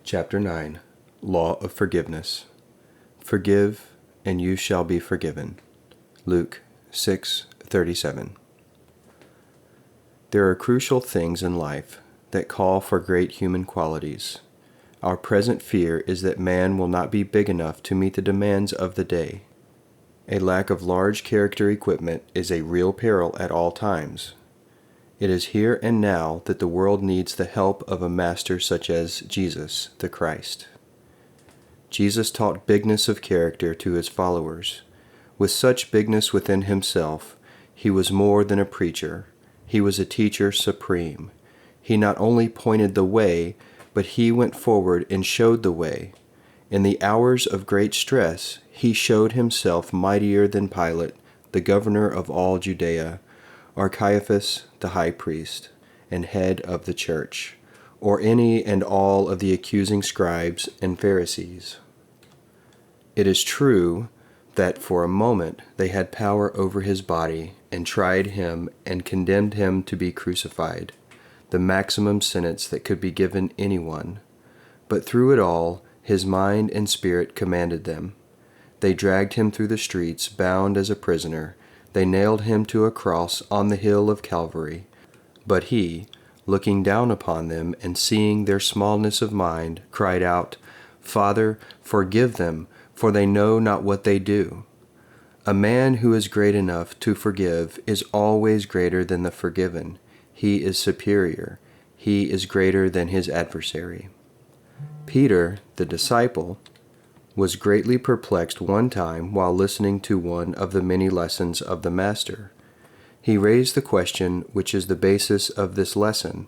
Chapter 9. Law of Forgiveness. Forgive, and you shall be forgiven. Luke 6:37. There are crucial things in life that call for great human qualities. Our present fear is that man will not be big enough to meet the demands of the day. A lack of large character equipment is a real peril at all times. It is here and now that the world needs the help of a master such as Jesus, the Christ. Jesus taught bigness of character to his followers. With such bigness within himself, he was more than a preacher. He was a teacher supreme. He not only pointed the way, but he went forward and showed the way. In the hours of great stress, he showed himself mightier than Pilate, the governor of all Judea, or Caiaphas, the high priest, and head of the church, or any and all of the accusing scribes and Pharisees. It is true that for a moment they had power over his body and tried him and condemned him to be crucified, the maximum sentence that could be given anyone. But through it all, his mind and spirit commanded them. They dragged him through the streets, bound as a prisoner. They nailed him to a cross on the hill of Calvary. But he, looking down upon them and seeing their smallness of mind, cried out, "Father, forgive them, for they know not what they do." A man who is great enough to forgive is always greater than the forgiven. He is superior. He is greater than his adversary. Peter, the disciple, was greatly perplexed one time while listening to one of the many lessons of the Master. He raised the question which is the basis of this lesson.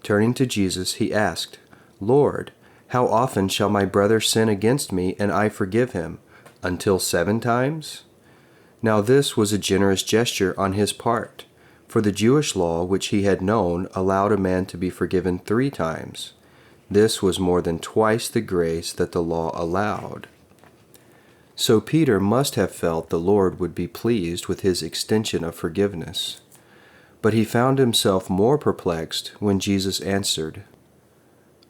Turning to Jesus, he asked, "Lord, how often shall my brother sin against me and I forgive him? Until 7 times?" Now this was a generous gesture on his part, for the Jewish law which he had known allowed a man to be forgiven 3 times. This was more than twice the grace that the law allowed. So Peter must have felt the Lord would be pleased with his extension of forgiveness. But he found himself more perplexed when Jesus answered,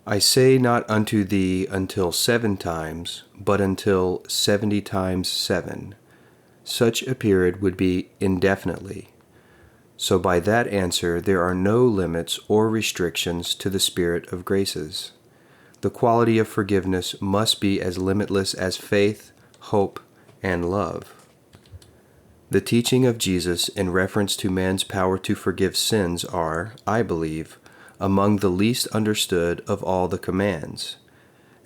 "I say not unto thee until 7 times, but until 70 times 7. Such a period would be indefinitely. So by that answer there are no limits or restrictions to the Spirit of graces. The quality of forgiveness must be as limitless as faith, hope, and love. The teaching of Jesus in reference to man's power to forgive sins are, I believe, among the least understood of all the commands.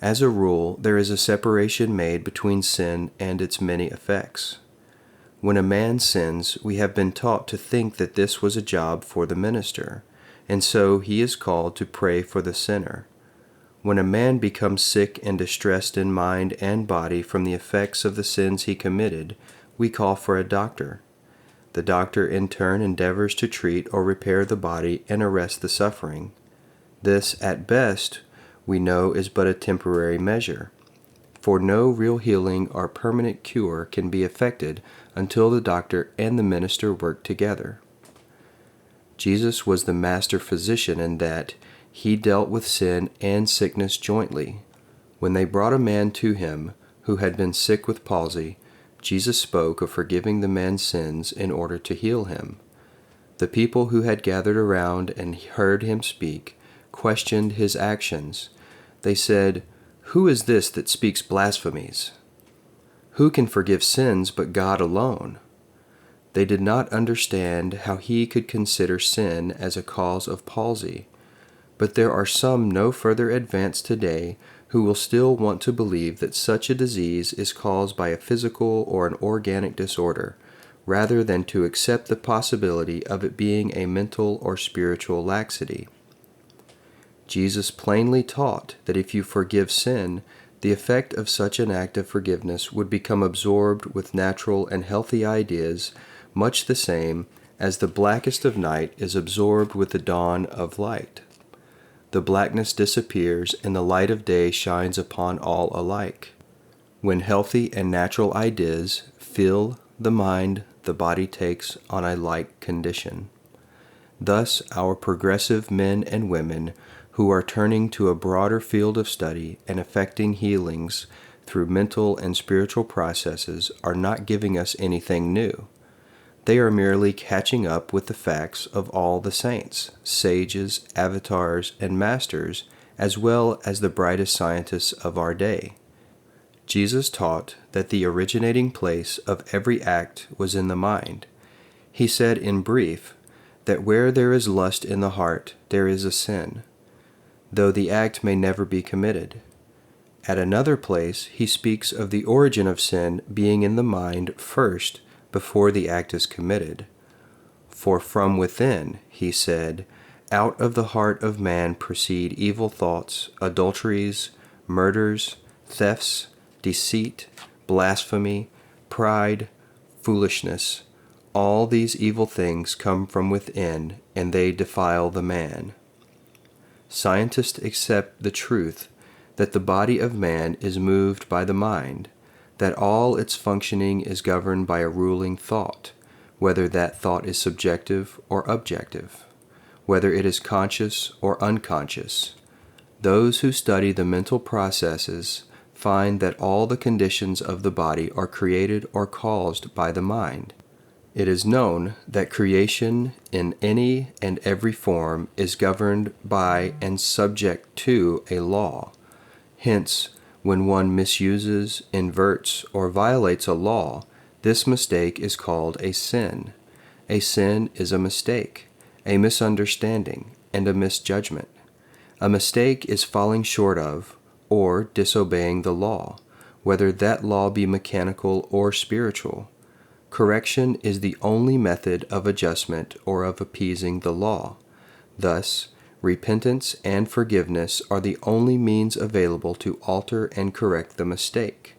As a rule, there is a separation made between sin and its many effects. When a man sins, we have been taught to think that this was a job for the minister, and so he is called to pray for the sinner. When a man becomes sick and distressed in mind and body from the effects of the sins he committed, we call for a doctor. The doctor in turn endeavors to treat or repair the body and arrest the suffering. This, at best, we know is but a temporary measure, for no real healing or permanent cure can be effected until the doctor and the minister work together. Jesus was the master physician in that he dealt with sin and sickness jointly. When they brought a man to him who had been sick with palsy, Jesus spoke of forgiving the man's sins in order to heal him. The people who had gathered around and heard him speak questioned his actions. They said, "Who is this that speaks blasphemies? Who can forgive sins but God alone?" They did not understand how he could consider sin as a cause of palsy. But there are some no further advanced today who will still want to believe that such a disease is caused by a physical or an organic disorder, rather than to accept the possibility of it being a mental or spiritual laxity. Jesus plainly taught that if you forgive sin, the effect of such an act of forgiveness would become absorbed with natural and healthy ideas, much the same as the blackest of night is absorbed with the dawn of light. The blackness disappears and the light of day shines upon all alike. When healthy and natural ideas fill the mind, the body takes on a like condition. Thus, our progressive men and women who are turning to a broader field of study and effecting healings through mental and spiritual processes, are not giving us anything new. They are merely catching up with the facts of all the saints, sages, avatars, and masters, as well as the brightest scientists of our day. Jesus taught that the originating place of every act was in the mind. He said in brief that where there is lust in the heart, there is a sin, though the act may never be committed. At another place, he speaks of the origin of sin being in the mind first, before the act is committed. For from within, he said, out of the heart of man proceed evil thoughts, adulteries, murders, thefts, deceit, blasphemy, pride, foolishness. All these evil things come from within, and they defile the man. Scientists accept the truth that the body of man is moved by the mind, that all its functioning is governed by a ruling thought, whether that thought is subjective or objective, whether it is conscious or unconscious. Those who study the mental processes find that all the conditions of the body are created or caused by the mind. It is known that creation in any and every form is governed by and subject to a law. Hence, when one misuses, inverts, or violates a law, this mistake is called a sin. A sin is a mistake, a misunderstanding, and a misjudgment. A mistake is falling short of, or disobeying the law, whether that law be mechanical or spiritual. Correction is the only method of adjustment or of appeasing the law. Thus, repentance and forgiveness are the only means available to alter and correct the mistake.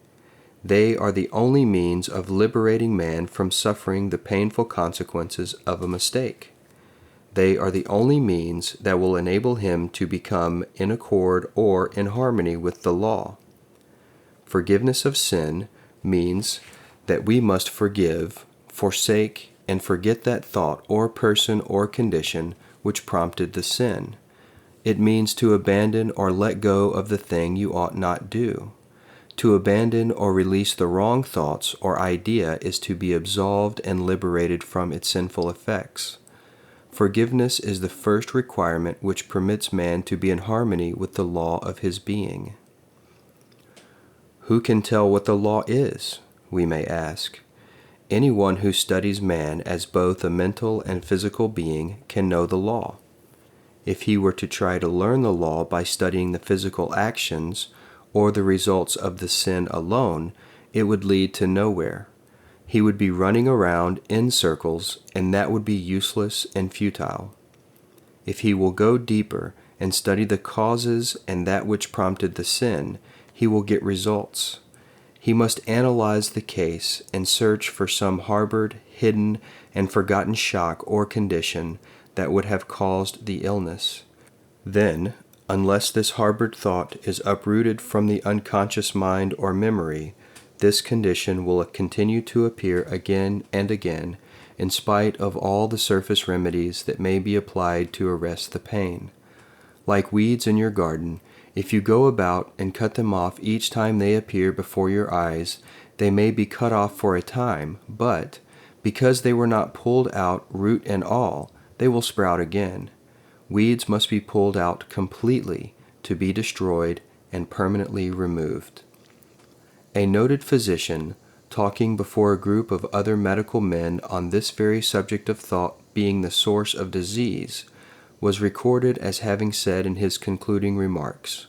They are the only means of liberating man from suffering the painful consequences of a mistake. They are the only means that will enable him to become in accord or in harmony with the law. Forgiveness of sin means that we must forgive, forsake, and forget that thought or person or condition which prompted the sin. It means to abandon or let go of the thing you ought not do. To abandon or release the wrong thoughts or idea is to be absolved and liberated from its sinful effects. Forgiveness is the first requirement which permits man to be in harmony with the law of his being. Who can tell what the law is? We may ask. Anyone who studies man as both a mental and physical being can know the law. If he were to try to learn the law by studying the physical actions or the results of the sin alone, it would lead to nowhere. He would be running around in circles, and that would be useless and futile. If he will go deeper and study the causes and that which prompted the sin, he will get results. He must analyze the case and search for some harbored, hidden, and forgotten shock or condition that would have caused the illness. Then, unless this harbored thought is uprooted from the unconscious mind or memory, this condition will continue to appear again and again, in spite of all the surface remedies that may be applied to arrest the pain. Like weeds in your garden, if you go about and cut them off each time they appear before your eyes, they may be cut off for a time, but, because they were not pulled out root and all, they will sprout again. Weeds must be pulled out completely to be destroyed and permanently removed. A noted physician, talking before a group of other medical men on this very subject of thought being the source of disease, was recorded as having said in his concluding remarks,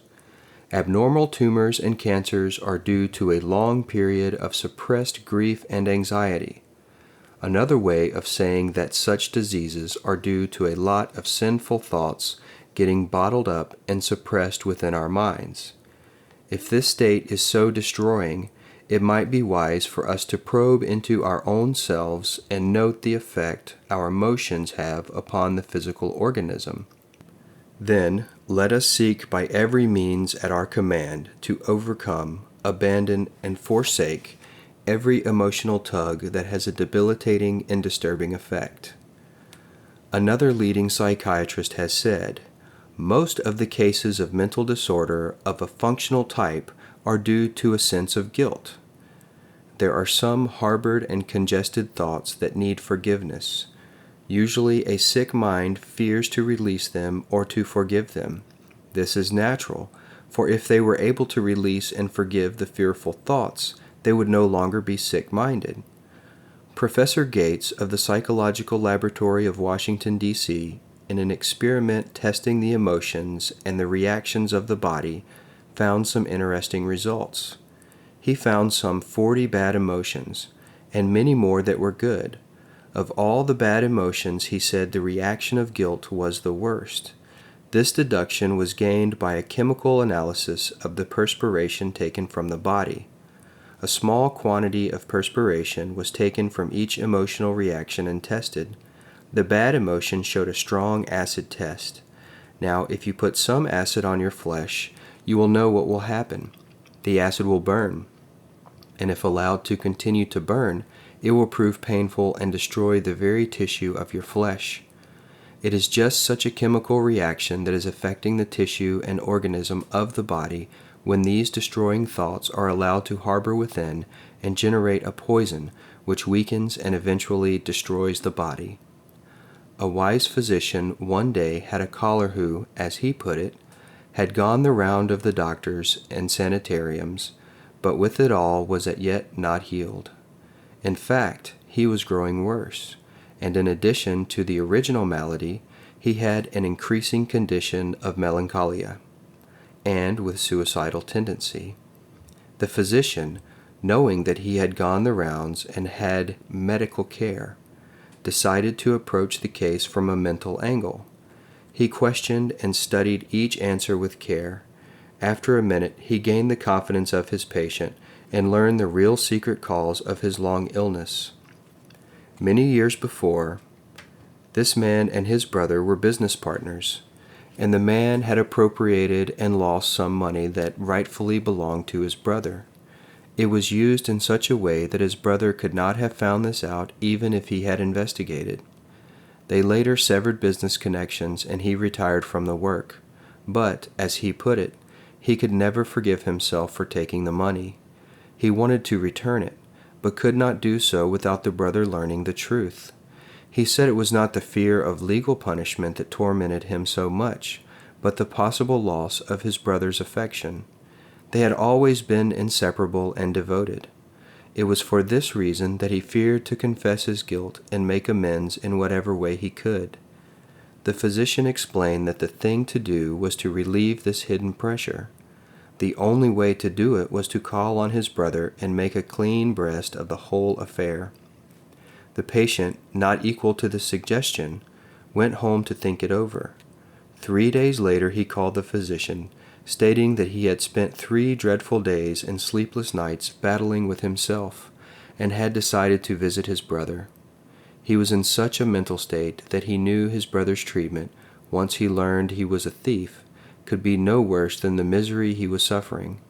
"Abnormal tumors and cancers are due to a long period of suppressed grief and anxiety. Another way of saying that such diseases are due to a lot of sinful thoughts getting bottled up and suppressed within our minds. If this state is so destroying, it might be wise for us to probe into our own selves and note the effect our emotions have upon the physical organism. Then let us seek by every means at our command to overcome, abandon, and forsake every emotional tug that has a debilitating and disturbing effect." Another leading psychiatrist has said, Most of the cases of mental disorder of a functional type are due to a sense of guilt. There are some harbored and congested thoughts that need forgiveness. Usually a sick mind fears to release them or to forgive them. This is natural, for if they were able to release and forgive the fearful thoughts, they would no longer be sick-minded. Professor Gates of the Psychological Laboratory of Washington, D.C., in an experiment testing the emotions and the reactions of the body, found some interesting results. He found some 40 bad emotions, and many more that were good. Of all the bad emotions, he said the reaction of guilt was the worst. This deduction was gained by a chemical analysis of the perspiration taken from the body. A small quantity of perspiration was taken from each emotional reaction and tested. The bad emotion showed a strong acid test. Now, if you put some acid on your flesh, you will know what will happen. The acid will burn, and if allowed to continue to burn, it will prove painful and destroy the very tissue of your flesh. It is just such a chemical reaction that is affecting the tissue and organism of the body when these destroying thoughts are allowed to harbor within and generate a poison which weakens and eventually destroys the body. A wise physician one day had a caller who, as he put it, had gone the round of the doctors and sanitariums, but with it all was as yet not healed. In fact, he was growing worse, and in addition to the original malady, he had an increasing condition of melancholia, and with suicidal tendency. The physician, knowing that he had gone the rounds and had medical care, decided to approach the case from a mental angle. He questioned and studied each answer with care. After a minute, he gained the confidence of his patient and learned the real secret cause of his long illness. Many years before, this man and his brother were business partners, and the man had appropriated and lost some money that rightfully belonged to his brother. It was used in such a way that his brother could not have found this out even if he had investigated. They later severed business connections and he retired from the work. But, as he put it, he could never forgive himself for taking the money. He wanted to return it, but could not do so without the brother learning the truth. He said it was not the fear of legal punishment that tormented him so much, but the possible loss of his brother's affection. They had always been inseparable and devoted. It was for this reason that he feared to confess his guilt and make amends in whatever way he could. The physician explained that the thing to do was to relieve this hidden pressure. The only way to do it was to call on his brother and make a clean breast of the whole affair. The patient, not equal to the suggestion, went home to think it over. 3 days later he called the physician, stating that he had spent 3 dreadful days and sleepless nights battling with himself, and had decided to visit his brother. He was in such a mental state that he knew his brother's treatment, once he learned he was a thief, could be no worse than the misery he was suffering.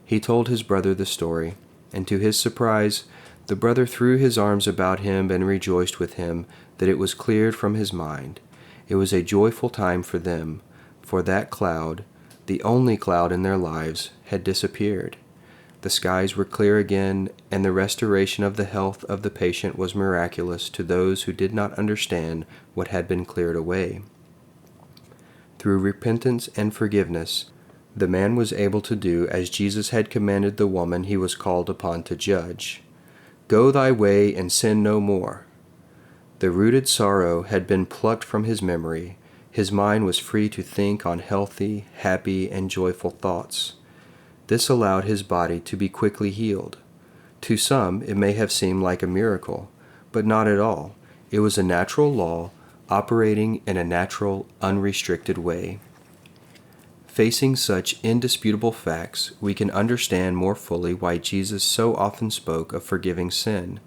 He told his brother the story, and to his surprise, the brother threw his arms about him and rejoiced with him that it was cleared from his mind. It was a joyful time for them, for that cloud, the only cloud in their lives, had disappeared. The skies were clear again, and the restoration of the health of the patient was miraculous to those who did not understand what had been cleared away. Through repentance and forgiveness, the man was able to do as Jesus had commanded the woman he was called upon to judge. "Go thy way and sin no more." The rooted sorrow had been plucked from his memory. His mind was free to think on healthy, happy, and joyful thoughts. This allowed his body to be quickly healed. To some, it may have seemed like a miracle, but not at all. It was a natural law operating in a natural, unrestricted way. Facing such indisputable facts, we can understand more fully why Jesus so often spoke of forgiving sin.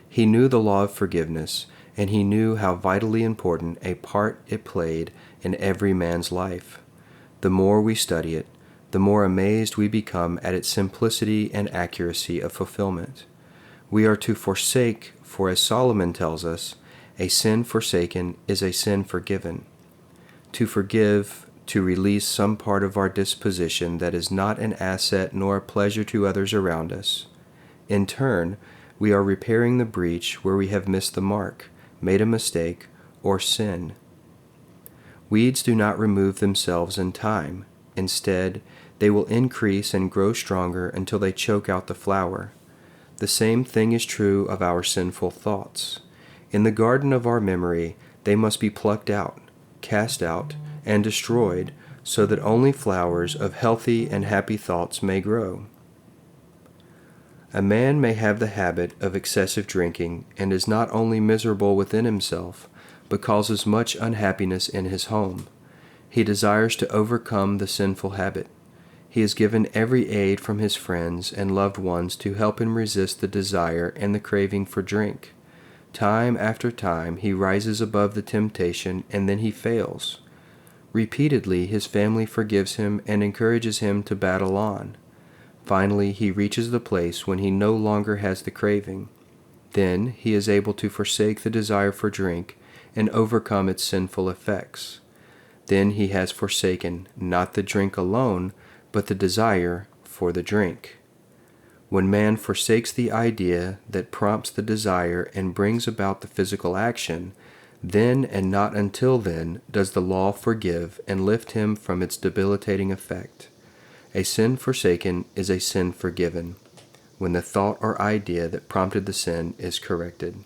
He knew the law of forgiveness, and he knew how vitally important a part it played in every man's life. The more we study it, the more amazed we become at its simplicity and accuracy of fulfillment. We are to forsake, for as Solomon tells us, a sin forsaken is a sin forgiven. To forgive, to release some part of our disposition that is not an asset nor a pleasure to others around us. In turn, we are repairing the breach where we have missed the mark, made a mistake, or sin. Weeds do not remove themselves in time. Instead, they will increase and grow stronger until they choke out the flower. The same thing is true of our sinful thoughts. In the garden of our memory, they must be plucked out, cast out, and destroyed so that only flowers of healthy and happy thoughts may grow. A man may have the habit of excessive drinking and is not only miserable within himself, but causes much unhappiness in his home. He desires to overcome the sinful habit. He is given every aid from his friends and loved ones to help him resist the desire and the craving for drink. Time after time he rises above the temptation and then he fails. Repeatedly his family forgives him and encourages him to battle on. Finally he reaches the place when he no longer has the craving. Then he is able to forsake the desire for drink and overcome its sinful effects. Then he has forsaken not the drink alone, but the desire for the drink. When man forsakes the idea that prompts the desire and brings about the physical action, then and not until then does the law forgive and lift him from its debilitating effect. A sin forsaken is a sin forgiven, when the thought or idea that prompted the sin is corrected.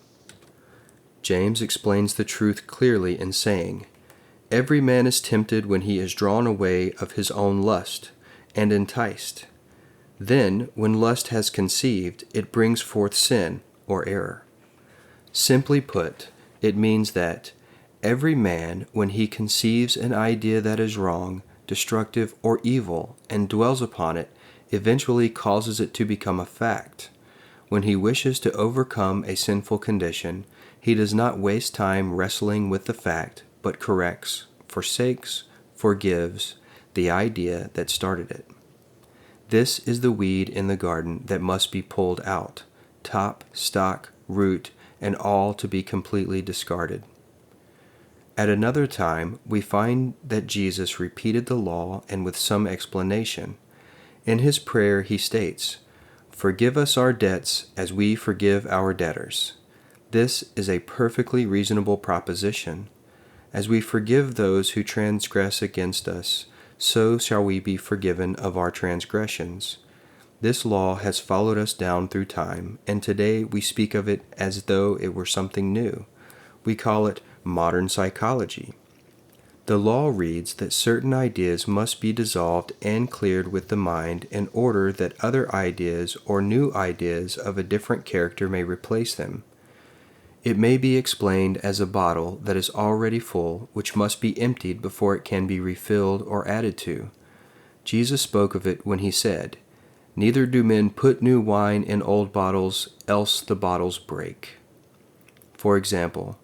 James explains the truth clearly in saying, "Every man is tempted when he is drawn away of his own lust, and enticed. Then, when lust has conceived, it brings forth sin, or error." Simply put, it means that every man, when he conceives an idea that is wrong, destructive, or evil, and dwells upon it, eventually causes it to become a fact. When he wishes to overcome a sinful condition, he does not waste time wrestling with the fact, but corrects, forsakes, forgives the idea that started it. This is the weed in the garden that must be pulled out, top, stalk, root, and all to be completely discarded. At another time, we find that Jesus repeated the law and with some explanation. In his prayer he states, "Forgive us our debts as we forgive our debtors." This is a perfectly reasonable proposition. As we forgive those who transgress against us, so shall we be forgiven of our transgressions. This law has followed us down through time, and today we speak of it as though it were something new. We call it modern psychology. The law reads that certain ideas must be dissolved and cleared with the mind in order that other ideas or new ideas of a different character may replace them. It may be explained as a bottle that is already full, which must be emptied before it can be refilled or added to. Jesus spoke of it when he said, "Neither do men put new wine in old bottles, else the bottles break." For example,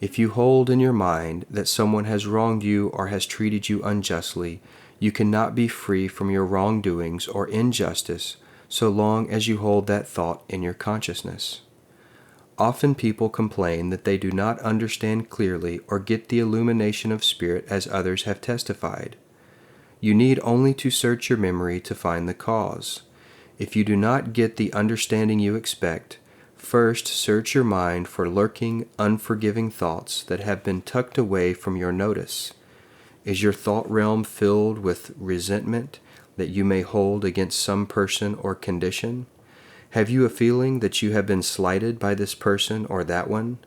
if you hold in your mind that someone has wronged you or has treated you unjustly, you cannot be free from your wrongdoings or injustice so long as you hold that thought in your consciousness. Often people complain that they do not understand clearly or get the illumination of spirit as others have testified. You need only to search your memory to find the cause. If you do not get the understanding you expect, first search your mind for lurking, unforgiving thoughts that have been tucked away from your notice. Is your thought realm filled with resentment that you may hold against some person or condition? Have you a feeling that you have been slighted by this person or that one?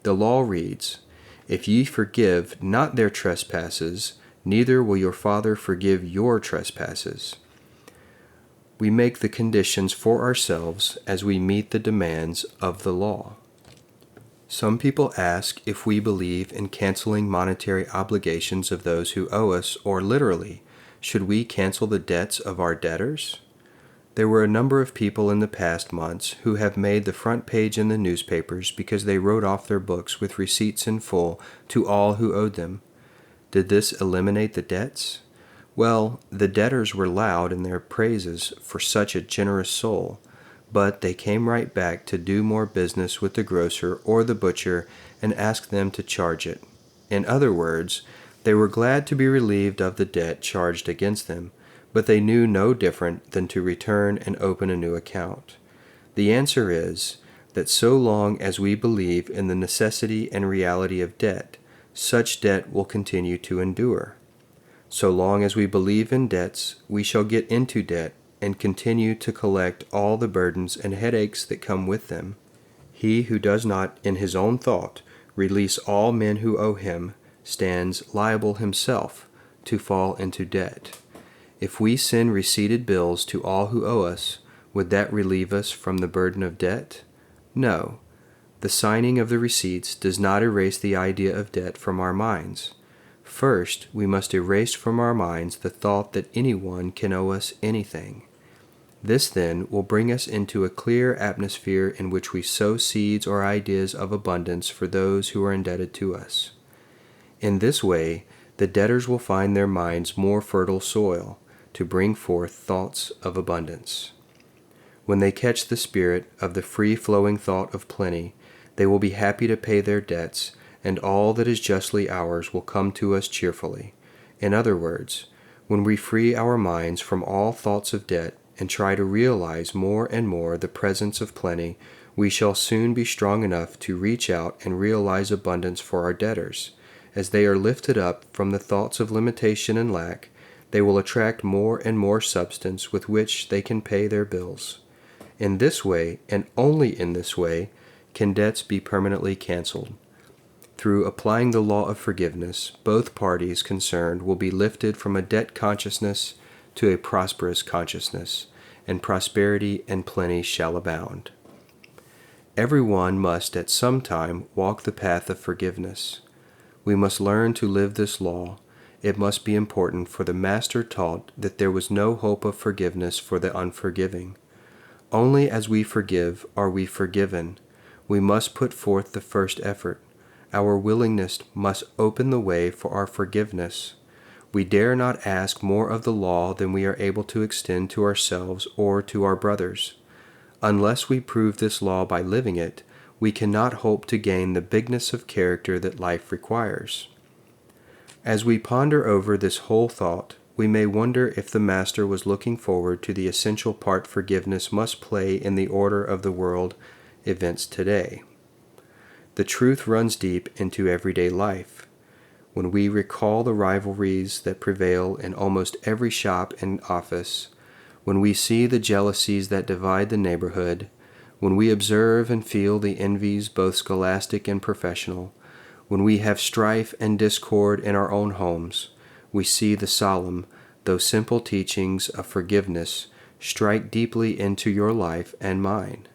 The law reads, "If ye forgive not their trespasses, neither will your Father forgive your trespasses." We make the conditions for ourselves as we meet the demands of the law. Some people ask if we believe in canceling monetary obligations of those who owe us, or literally, should we cancel the debts of our debtors? There were a number of people in the past months who have made the front page in the newspapers because they wrote off their books with receipts in full to all who owed them. Did this eliminate the debts? Well, the debtors were loud in their praises for such a generous soul, but they came right back to do more business with the grocer or the butcher and ask them to charge it. In other words, They were glad to be relieved of the debt charged against them, but they knew no different than to return and open a new account. The answer is that so long as we believe in the necessity and reality of debt, such debt will continue to endure. So long as we believe in debts, we shall get into debt and continue to collect all the burdens and headaches that come with them. He who does not, in his own thought, release all men who owe him, stands liable himself to fall into debt. If we send receipted bills to all who owe us, would that relieve us from the burden of debt? No. The signing of the receipts does not erase the idea of debt from our minds. First, we must erase from our minds the thought that anyone can owe us anything. This, then, will bring us into a clear atmosphere in which we sow seeds or ideas of abundance for those who are indebted to us. In this way, the debtors will find their minds more fertile soil to bring forth thoughts of abundance. When they catch the spirit of the free-flowing thought of plenty, they will be happy to pay their debts, and all that is justly ours will come to us cheerfully. In other words, when we free our minds from all thoughts of debt and try to realize more and more the presence of plenty, we shall soon be strong enough to reach out and realize abundance for our debtors. As they are lifted up from the thoughts of limitation and lack, they will attract more and more substance with which they can pay their bills. In this way, and only in this way, can debts be permanently canceled. Through applying the law of forgiveness, both parties concerned will be lifted from a debt consciousness to a prosperous consciousness, and prosperity and plenty shall abound. Everyone must at some time walk the path of forgiveness. We must learn to live this law. It must be important, for the Master taught that there was no hope of forgiveness for the unforgiving. Only as we forgive are we forgiven. We must put forth the first effort. Our willingness must open the way for our forgiveness. We dare not ask more of the law than we are able to extend to ourselves or to our brothers. Unless we prove this law by living it, we cannot hope to gain the bigness of character that life requires. As we ponder over this whole thought, we may wonder if the Master was looking forward to the essential part forgiveness must play in the order of the world events today. The truth runs deep into everyday life. When we recall the rivalries that prevail in almost every shop and office, when we see the jealousies that divide the neighborhood, when we observe and feel the envies both scholastic and professional, when we have strife and discord in our own homes, we see the solemn, though simple teachings of forgiveness strike deeply into your life and mine.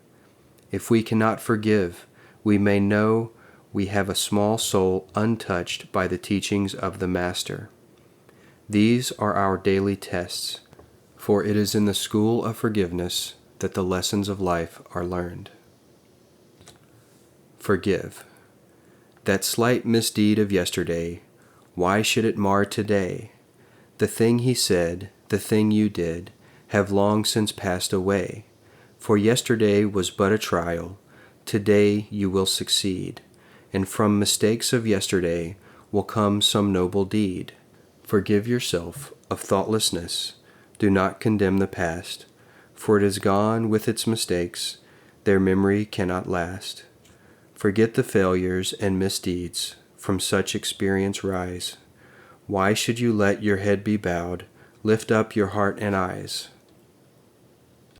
If we cannot forgive, we may know we have a small soul untouched by the teachings of the Master. These are our daily tests, for it is in the school of forgiveness that the lessons of life are learned. Forgive. That slight misdeed of yesterday, why should it mar today? The thing he said, the thing you did, have long since passed away. For yesterday was but a trial, today you will succeed, and from mistakes of yesterday will come some noble deed. Forgive yourself of thoughtlessness, do not condemn the past, for it is gone with its mistakes, their memory cannot last. Forget the failures and misdeeds, from such experience rise. Why should you let your head be bowed? Lift up your heart and eyes.